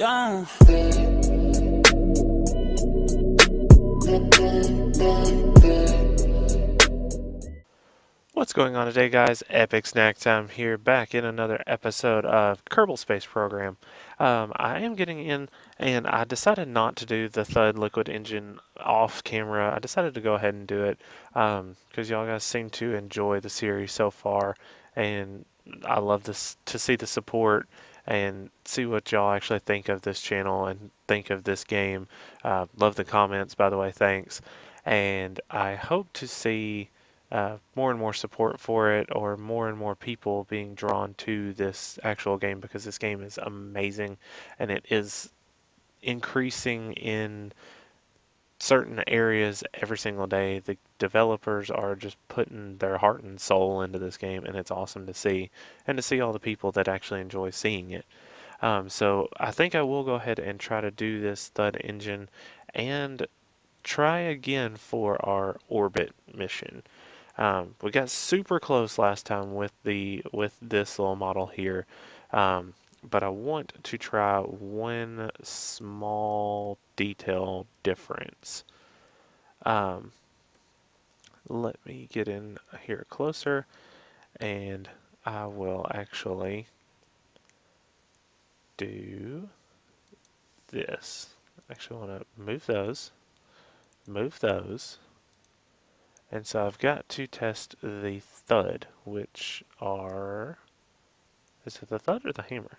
Done. What's going on today, guys? Epic Snack Time here, back in another episode of Kerbal Space Program. I am getting in, and I decided not to do the Thud Liquid Engine off camera. I decided to go ahead and do it because y'all guys seem to enjoy the series so far, and I love this to see the support and see what y'all actually think of this channel and think of this game. Love the comments, by the way, thanks. And I hope to see more and more support for it, or more and more people being drawn to this actual game, because this game is amazing and it is increasing in certain areas every single day. The developers are just putting their heart and soul into this game, and it's awesome to see, and to see all the people that actually enjoy seeing it. So I think I will go ahead and try to do this Thud engine and try again for our orbit mission. We got super close last time with this little model here, but I want to try one small detail difference. Um, Let me get in here closer, and I will actually do this. Actually, want to move those, and so I've got to test the thud, which are. Is it the thud or the hammer?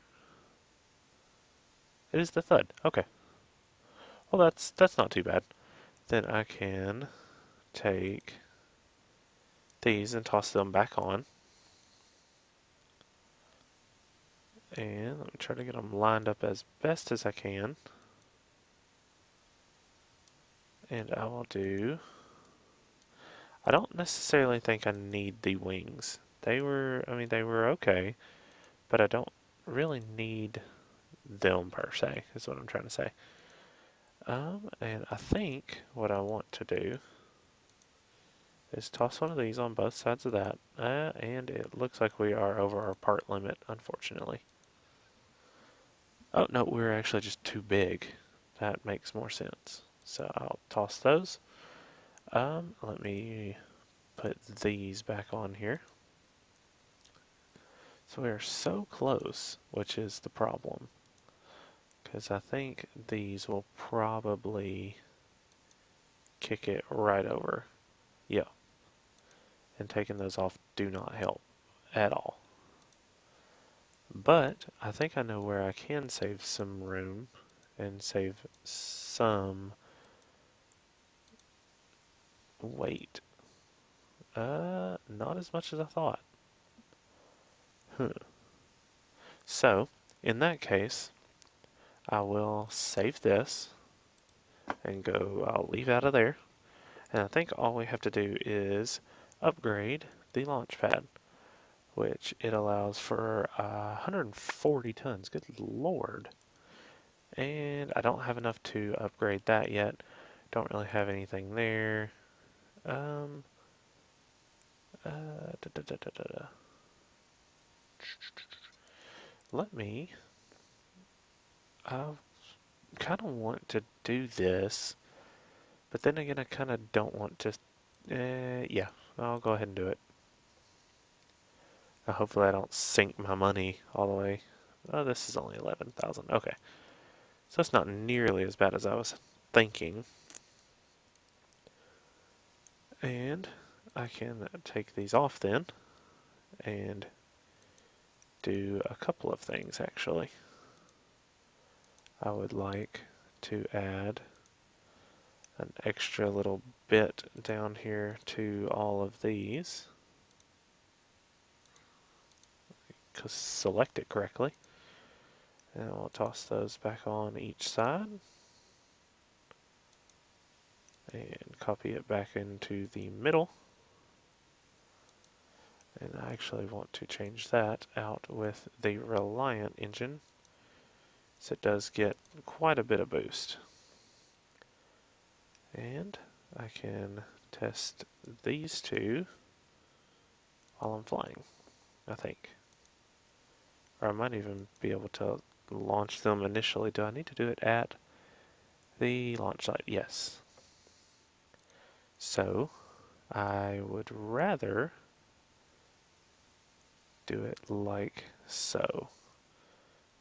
It is the thud. Okay. Well, that's not too bad. Then I can take these and toss them back on. And let me try to get them lined up as best as I can. And I will do. I don't necessarily think I need the wings. They were okay, but I don't really need them per se, is what I'm trying to say. And I think what I want to do is toss one of these on both sides of that, and it looks like we are over our part limit, unfortunately. Oh no, we're actually just too big. That makes more sense. So I'll toss those. Let me put these back on here. So we are so close, which is the problem, because I think these will probably kick it right over. Yeah, and taking those off do not help at all. But I think I know where I can save some room and save some weight. Not as much as I thought. Huh. So, in that case, I will save this and go, I'll leave out of there. And I think all we have to do is upgrade the launch pad, which it allows for 140 tons. Good lord. And I don't have enough to upgrade that yet. Don't really have anything there. Um, da, da, da, da, da. Let me. I kind of want to do this, but then again, I kind of don't want to. Yeah, I'll go ahead and do it. Hopefully, I don't sink my money all the way. Oh, this is only 11,000. Okay, so it's not nearly as bad as I was thinking. And I can take these off then and do a couple of things actually. I would like to add an extra little bit down here to all of these. Select it correctly. And we'll toss those back on each side. And copy it back into the middle. And I actually want to change that out with the Reliant engine, so it does get quite a bit of boost. And I can test these two while I'm flying, I think. Or I might even be able to launch them initially. Do I need to do it at the launch site? Yes. So I would rather do it like so.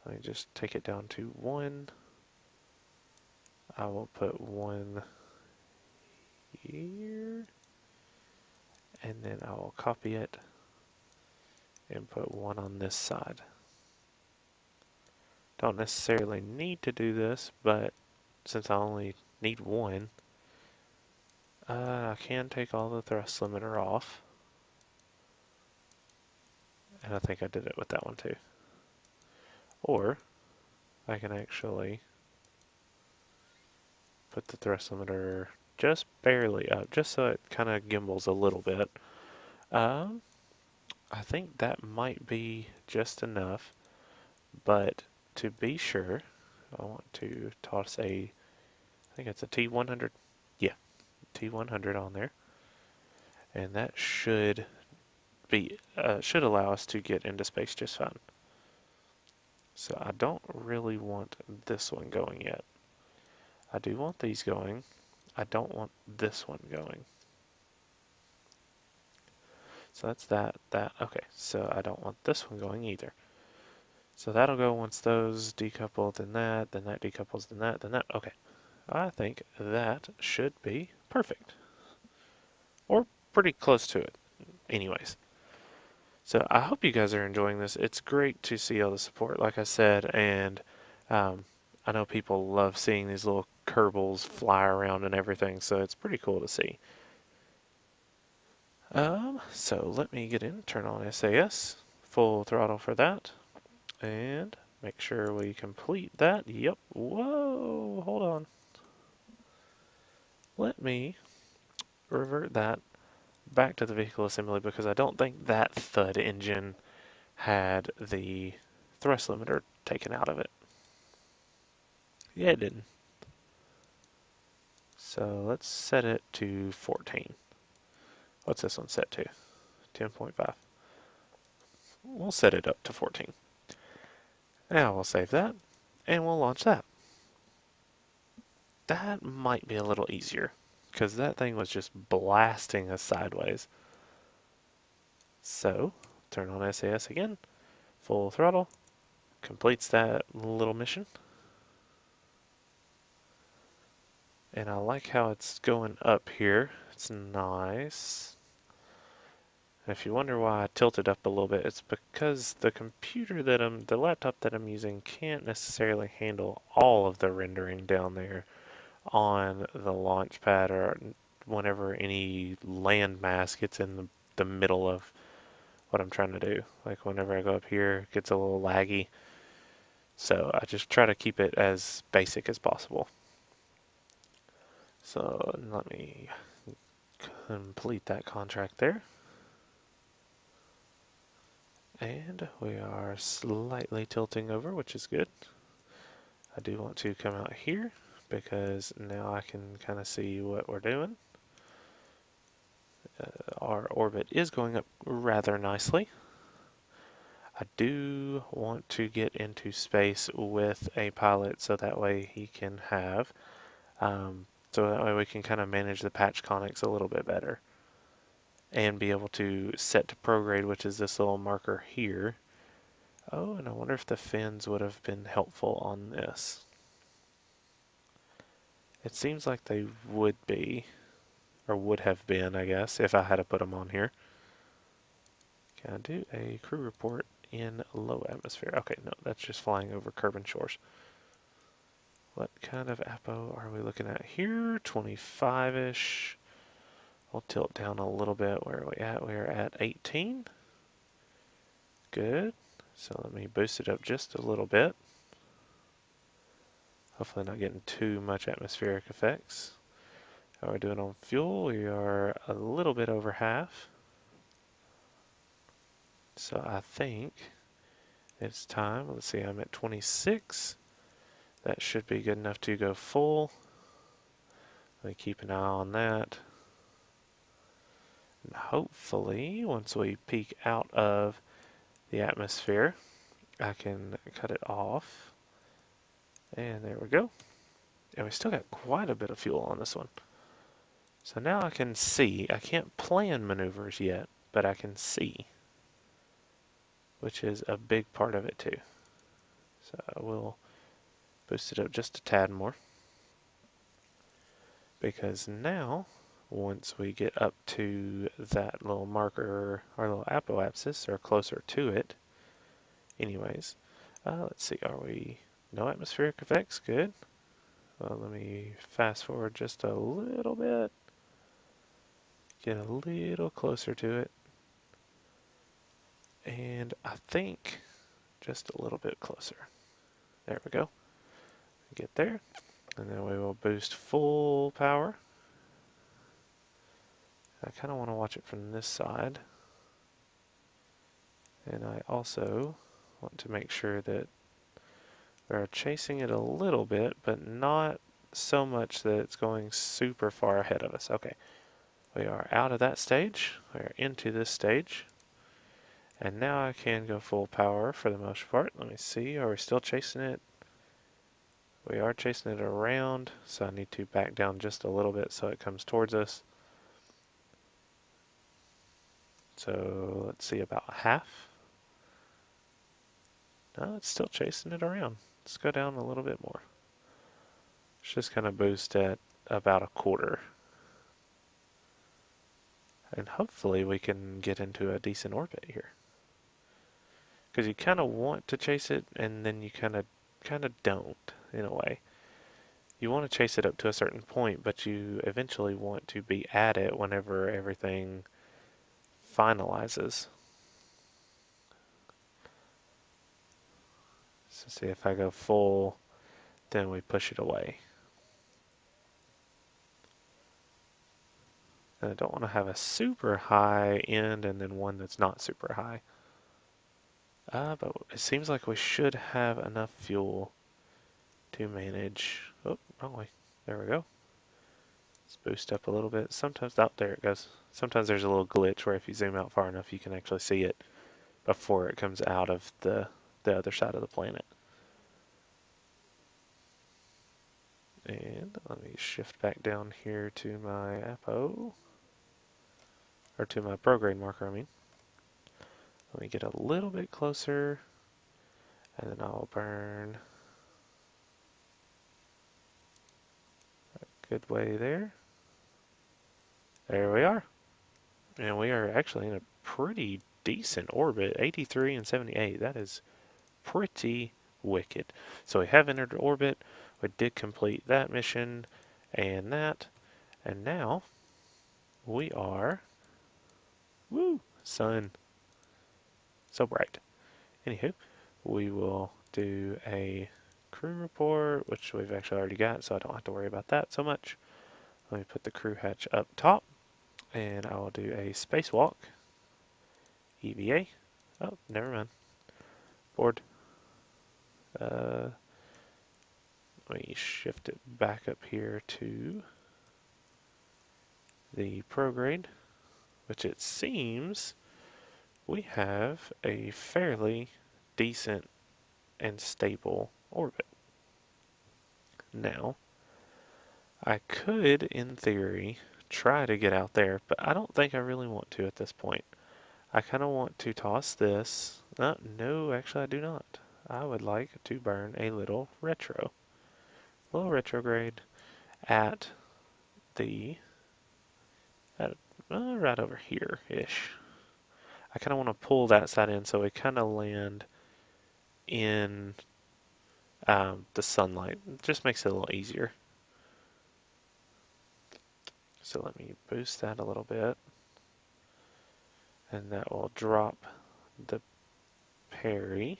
Let me just take it down to 1. I will put 1 here, and then I will copy it and put 1 on this side. Don't necessarily need to do this, but since I only need 1, I can take all the thrust limiter off. And I think I did it with that one too. Or I can actually put the thrust limiter just barely up, just so it kind of gimbals a little bit. Um, I think that might be just enough, but to be sure, I want to toss I think it's a T100. Yeah, T100 on there, and that should allow us to get into space just fine. So I don't really want this one going yet. I do want these going. I don't want this one going. So that's that. Okay, so I don't want this one going either. So that'll go once those decouple, then that decouples, then that. Okay, I think that should be perfect. Or pretty close to it, anyways. So I hope you guys are enjoying this. It's great to see all the support, like I said, and um, I know people love seeing these little Kerbals fly around and everything, so it's pretty cool to see. So let me get in, turn on SAS, full throttle for that, and make sure we complete that. Yep, whoa, hold on. Let me revert that back to the vehicle assembly because I don't think that thud engine had the thrust limiter taken out of it. Yeah, it didn't. So let's set it to 14. What's this one set to? 10.5. We'll set it up to 14. Now we'll save that, and we'll launch that. That might be a little easier, because that thing was just blasting us sideways. So, turn on SAS again, full throttle, completes that little mission. And I like how it's going up here. It's nice. If you wonder why I tilted up a little bit, it's because the laptop that I'm using can't necessarily handle all of the rendering down there on the launch pad or whenever any landmass gets in the middle of what I'm trying to do. Like whenever I go up here, it gets a little laggy. So I just try to keep it as basic as possible. So let me complete that contract there. And we are slightly tilting over, which is good. I do want to come out here because now I can kind of see what we're doing. Our orbit is going up rather nicely. I do want to get into space with a pilot so that way he can have, so that way we can kind of manage the patch conics a little bit better and be able to set to prograde, which is this little marker here. Oh, and I wonder if the fins would have been helpful on this. It seems like they would be, or would have been, I guess, if I had to put them on here. Can I do a crew report in low atmosphere? Okay, no, that's just flying over Kerbal shores. What kind of APO are we looking at here? 25-ish. We'll tilt down a little bit. Where are we at? We're at 18. Good. So let me boost it up just a little bit. Hopefully not getting too much atmospheric effects. How are we doing on fuel? We are a little bit over half. So I think it's time. Let's see, I'm at 26. That should be good enough to go full. Let me keep an eye on that. And hopefully, once we peak out of the atmosphere, I can cut it off. And there we go. And we still got quite a bit of fuel on this one. So now I can see. I can't plan maneuvers yet, but I can see, which is a big part of it too. So I will boost it up just a tad more, because now, once we get up to that little marker, our little apoapsis, or closer to it, anyways, let's see, are we, no atmospheric effects, good. Well, let me fast forward just a little bit, get a little closer to it, and I think just a little bit closer. There we go. Get there, and then we will boost full power. I kind of want to watch it from this side, and I also want to make sure that we're chasing it a little bit, but not so much that it's going super far ahead of us. Okay, we are out of that stage, we are into this stage, and now I can go full power for the most part. Let me see, are we still chasing it? We are chasing it around, so I need to back down just a little bit so it comes towards us. So let's see, about half. No, it's still chasing it around. Let's go down a little bit more. Let's just kind of boost at about a quarter. And hopefully we can get into a decent orbit here. Because you kind of want to chase it, and then you kind of don't, in a way. You want to chase it up to a certain point, but you eventually want to be at it whenever everything finalizes. So see, if I go full, then we push it away. And I don't want to have a super high end and then one that's not super high. But it seems like we should have enough fuel to manage. Oh, wrong way. There we go. Let's boost up a little bit. Sometimes, oh, there it goes. Sometimes there's a little glitch where if you zoom out far enough, you can actually see it before it comes out of the other side of the planet. And let me shift back down here to my apo, or to my prograde marker, I mean. Let me get a little bit closer, and then I'll burn a good way there. There we are. And we are actually in a pretty decent orbit, 83 and 78. That is pretty wicked. So we have entered orbit. We did complete that mission and that. And now we are, woo, sun, so bright. Anywho, we will do a crew report, which we've actually already got, so I don't have to worry about that so much. Let me put the crew hatch up top, and I will do a spacewalk. EVA. Oh, never mind. Board. Uh, Let me shift it back up here to the prograde, which it seems we have a fairly decent and stable orbit. Now, I could, in theory, try to get out there, but I don't think I really want to at this point. I kind of want to toss this. No, actually I do not. I would like to burn a little retrograde at the, at, right over here-ish. I kind of want to pull that side in so we kind of land in the sunlight. It just makes it a little easier. So let me boost that a little bit. And that will drop the parry.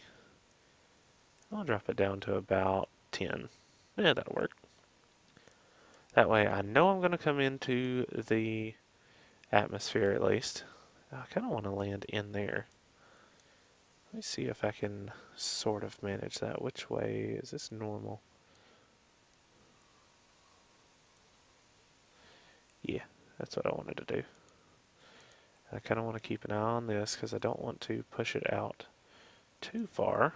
I'll drop it down to about 10. Yeah, that'll work. That way I know I'm going to come into the atmosphere at least. I kind of want to land in there. Let me see if I can sort of manage that. Which way is this normal? Yeah, that's what I wanted to do. I kind of want to keep an eye on this because I don't want to push it out too far.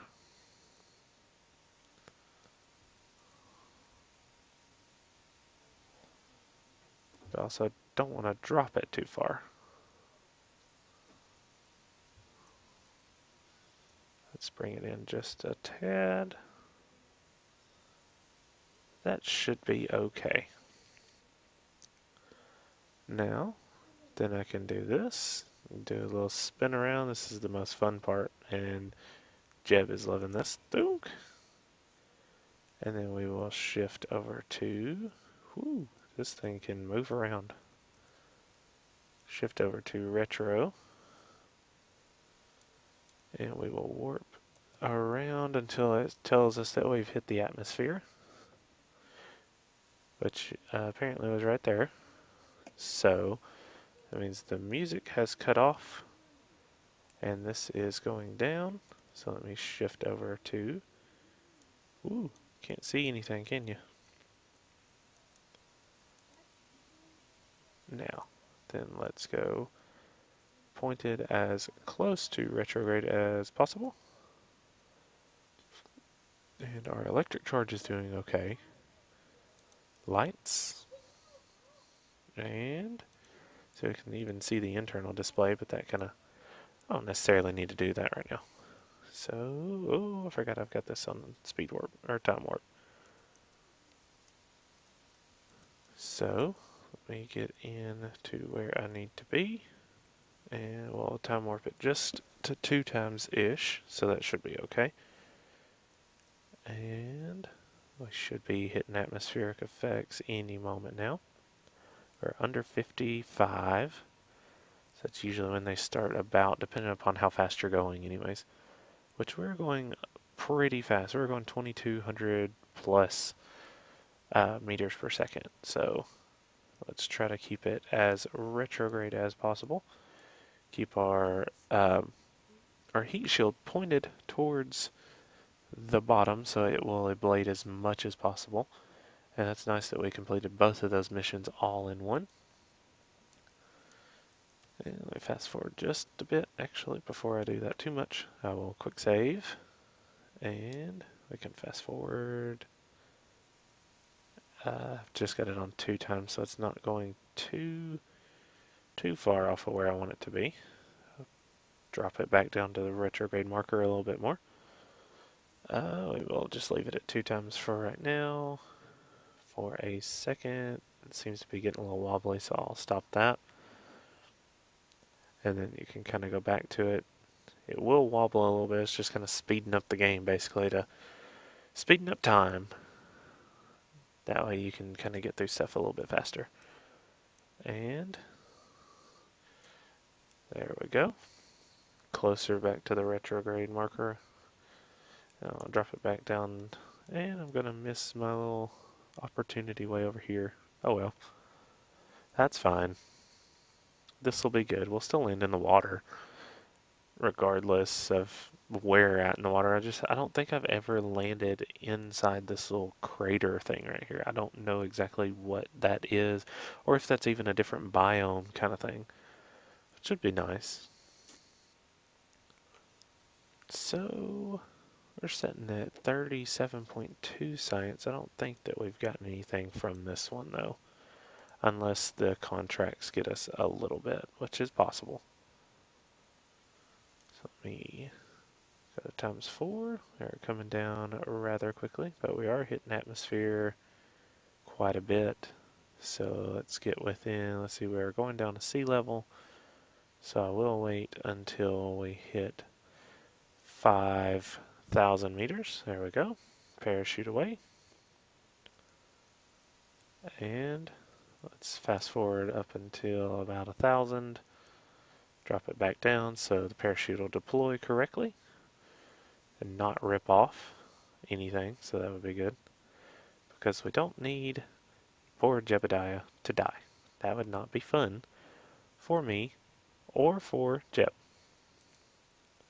but also don't want to drop it too far. Let's bring it in just a tad. That should be okay. Now, then I can do this. Do a little spin around. This is the most fun part, and Jeb is loving this. Doink. And then we will shift over to, whoo, this thing can move around. Shift over to retro, and we will warp around until it tells us that we've hit the atmosphere, which apparently was right there. So that means the music has cut off, and this is going down. So let me shift over to, ooh, can't see anything, can you? Now, then let's go pointed as close to retrograde as possible. And our electric charge is doing okay. Lights. And so we can even see the internal display, but that kind of, I don't necessarily need to do that right now. So, oh, I forgot I've got this on speed warp, or time warp. So, let me get in to where I need to be. And we'll time warp it just to 2 times-ish, so that should be okay. And we should be hitting atmospheric effects any moment now. We're under 55. So that's usually when they start about, depending upon how fast you're going anyways. Which we're going pretty fast. We're going 2,200 plus meters per second. So let's try to keep it as retrograde as possible. Keep our heat shield pointed towards the bottom so it will ablate as much as possible. And that's nice that we completed both of those missions all in one. And let me fast forward just a bit. Actually, before I do that too much, I will quick save. And we can fast forward. I've just got it on 2 times, so it's not going too far off of where I want it to be. Drop it back down to the retrograde marker a little bit more. We will just leave it at 2 times for right now. For a second, it seems to be getting a little wobbly, so I'll stop that. And then you can kind of go back to it. It will wobble a little bit. It's just kind of speeding up the game, basically, to speeding up time. That way you can kind of get through stuff a little bit faster. And there we go. Closer back to the retrograde marker. I'll drop it back down, and I'm gonna miss my little opportunity way over here. Oh well, that's fine. This will be good. We'll still land in the water, regardless of where we're at in the water. I don't think I've ever landed inside this little crater thing right here. I don't know exactly what that is, or if that's even a different biome kind of thing. It should be nice. So we're sitting at 37.2 science. I don't think that we've gotten anything from this one though, unless the contracts get us a little bit, which is possible. So let me go to ×4. They're coming down rather quickly, but we are hitting atmosphere quite a bit. So let's get within, let's see, we're going down to sea level. So I will wait until we hit 5,000 meters. There we go. Parachute away. And let's fast forward up until about 1,000. Drop it back down so the parachute will deploy correctly and not rip off anything. So that would be good. Because we don't need poor Jebediah to die. That would not be fun for me or for Jeb.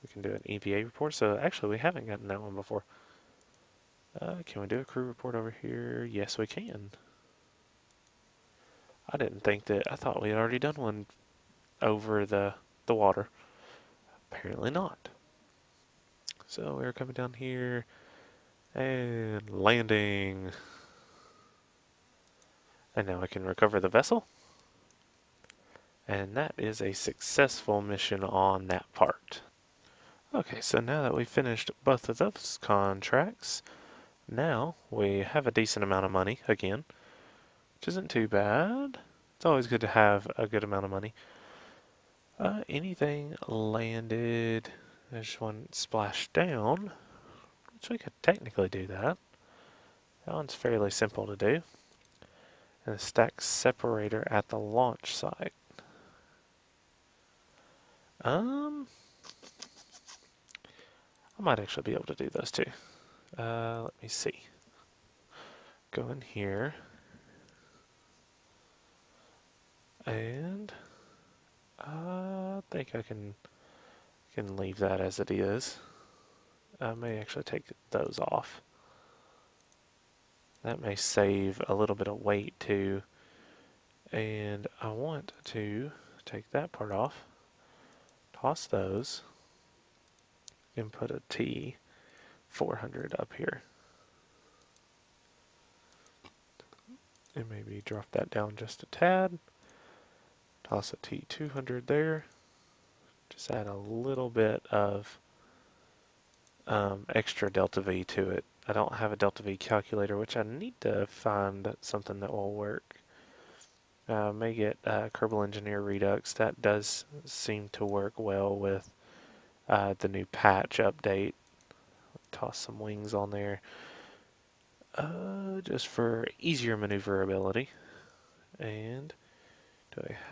We can do an EVA report. So actually we haven't gotten that one before. Can we do a crew report over here? Yes, we can. I didn't think that, I thought we had already done one over the water. Apparently not. So we're coming down here and landing. And now I can recover the vessel. And that is a successful mission on that part. Okay, so now that we've finished both of those contracts, now we have a decent amount of money again, which isn't too bad. It's always good to have a good amount of money. Anything landed, there's one splashed down, which we could technically do that. That one's fairly simple to do. And a stack separator at the launch site. I might actually be able to do those two. Let me see. Go in here. And I think I can leave that as it is. I may actually take those off. That may save a little bit of weight too. And I want to take that part off, toss those, and put a T400 up here. And maybe drop that down just a tad. Toss a T200 there. Just add a little bit of extra delta V to it. I don't have a delta V calculator, which I need to find something that will work. May get Kerbal Engineer Redux. That does seem to work well with the new patch update. Toss some wings on there just for easier maneuverability. And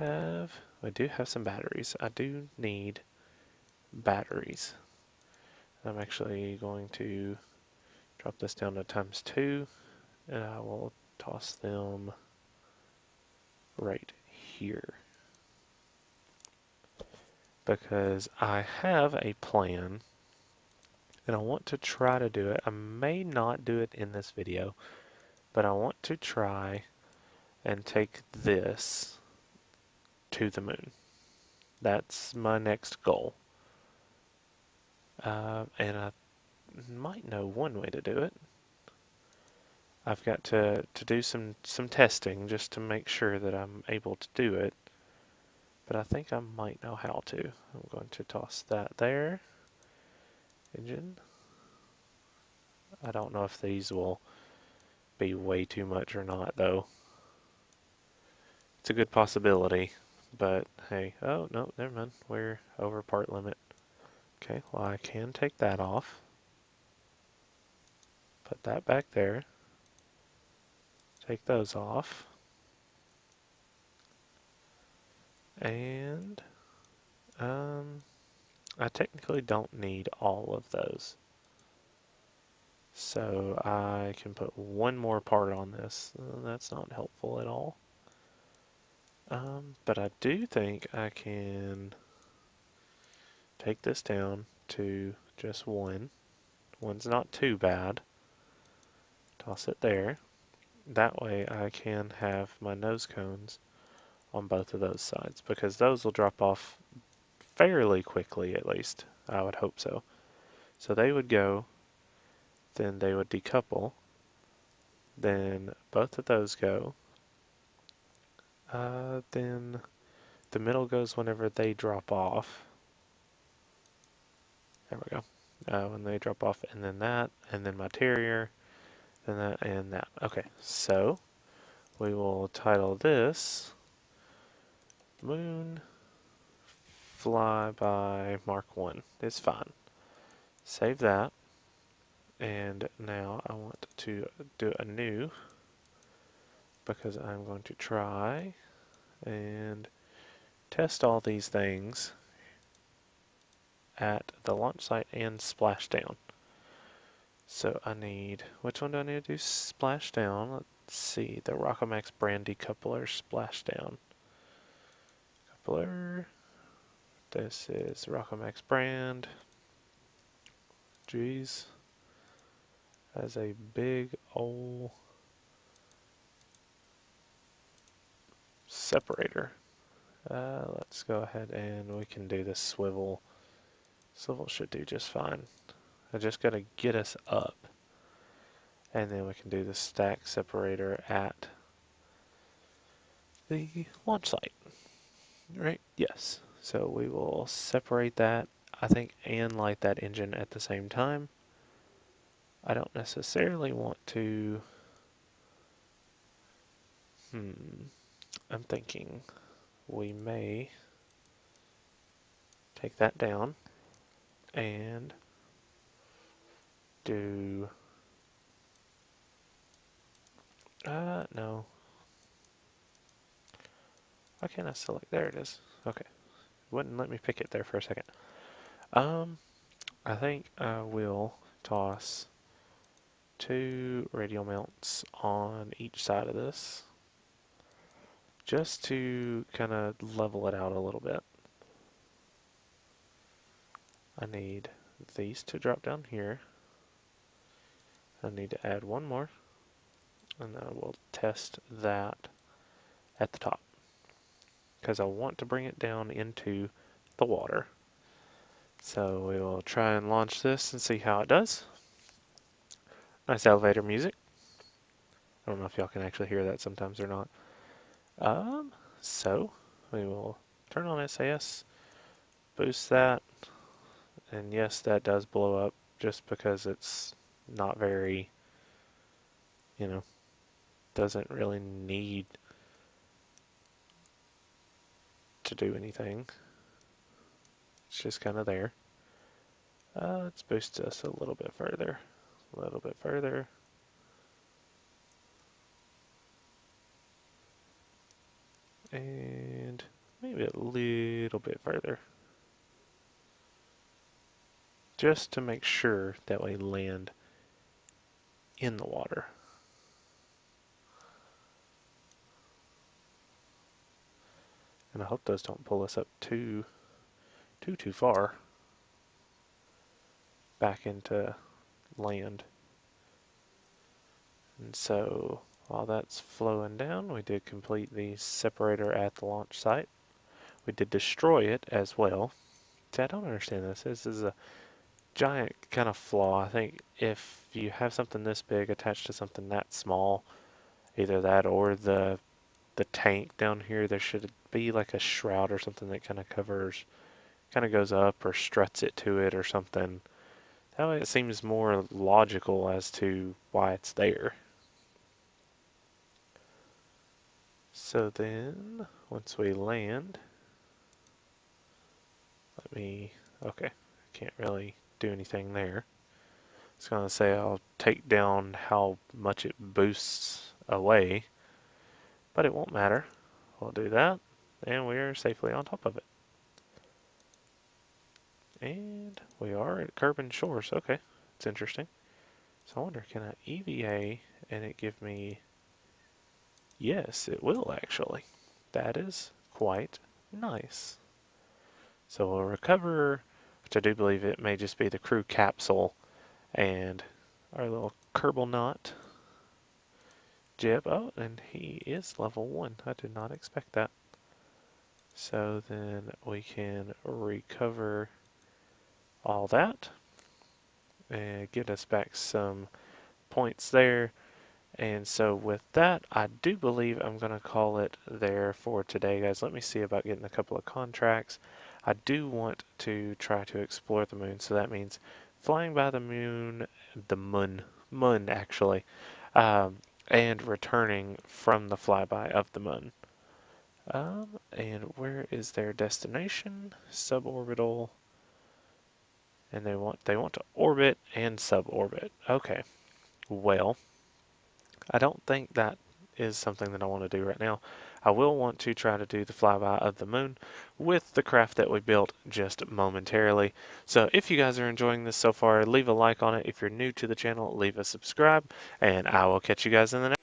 I do have some batteries. I do need batteries. I'm actually going to drop this down to ×2, and I will toss them right here. Because I have a plan, and I want to try to do it. I may not do it in this video, but I want to try and take this to the moon. That's my next goal. And I might know one way to do it. I've got to do some testing just to make sure that I'm able to do it. But I think I might know how to. I'm going to toss that there. Engine. I don't know if these will be way too much or not, though. It's a good possibility, but hey, oh, no, never mind. We're over part limit. Okay, well, I can take that off. Put that back there. Take those off. And, I technically don't need all of those. So I can put one more part on this. That's not helpful at all. But I do think I can take this down to just one. One's not too bad. Toss it there. That way I can have my nose cones on both of those sides because those will drop off fairly quickly at least. I would hope so. So they would go, then they would decouple, then both of those go, then the middle goes whenever they drop off. There we go. When they drop off, and then my terrier, then that, and that. Okay, so we will title this Moon Flyby Mark 1. It's fine. Save that. And now I want to do a new because I'm going to try and test all these things at the launch site and splashdown. So I need, which one do I need to do splashdown? Let's see, the Rockomax brand decoupler splashdown. Coupler, this is Rockomax brand. Jeez, has a big old separator. Let's go ahead and we can do this swivel. Swivel should do just fine. I just got to get us up. And then we can do the stack separator at the launch site. Right, yes. So we will separate that, I think, and light that engine at the same time. I don't necessarily want to, I'm thinking we may take that down and do, no. Why can't I select, there it is. Okay, wouldn't let me pick it there for a second. Um, I think I will toss 2 radial mounts on each side of this just to kind of level it out a little bit. I need these to drop down here. I need to add one more, and then I will test that at the top because I want to bring it down into the water. So we will try and launch this and see how it does. Nice elevator music. I don't know if y'all can actually hear that sometimes or not. So we will turn on SAS, boost that, and yes, that does blow up just because it's not very, you know, doesn't really need to do anything. It's just kind of there. Let's boost this a little bit further. A little bit further. And maybe a little bit further. Just to make sure that we land in the water. And I hope those don't pull us up too far back into land. And so while that's flowing down, we did complete the separator at the launch site. We did destroy it as well. See, I don't understand this. This is a giant kind of flaw. I think if you have something this big attached to something that small, either that or the tank down here, there should be like a shroud or something that kind of covers, kind of goes up or struts it to it or something. That way it seems more logical as to why it's there. So then, once we land, okay, can't really do anything there. It's going to say I'll take down how much it boosts away, but it won't matter. We'll do that, and we are safely on top of it. And we are at Kerbal Shores. Okay, it's interesting. So I wonder, can I EVA and it give me... Yes, it will actually. That is quite nice. So we'll recover, which I do believe it may just be the crew capsule and our little Kerbal knot. Jib, oh, and he is level 1. I did not expect that. So then we can recover all that and get us back some points there. And so with that, I do believe I'm going to call it there for today, guys. Let me see about getting a couple of contracts. I do want to try to explore the moon, so that means flying by the moon actually, and returning from the flyby of the moon. And where is their destination? Suborbital, and they want to orbit and suborbit. Okay, well, I don't think that is something that I want to do right now. I will want to try to do the flyby of the moon with the craft that we built just momentarily. So if you guys are enjoying this so far, leave a like on it. If you're new to the channel, leave a subscribe, and I will catch you guys in the next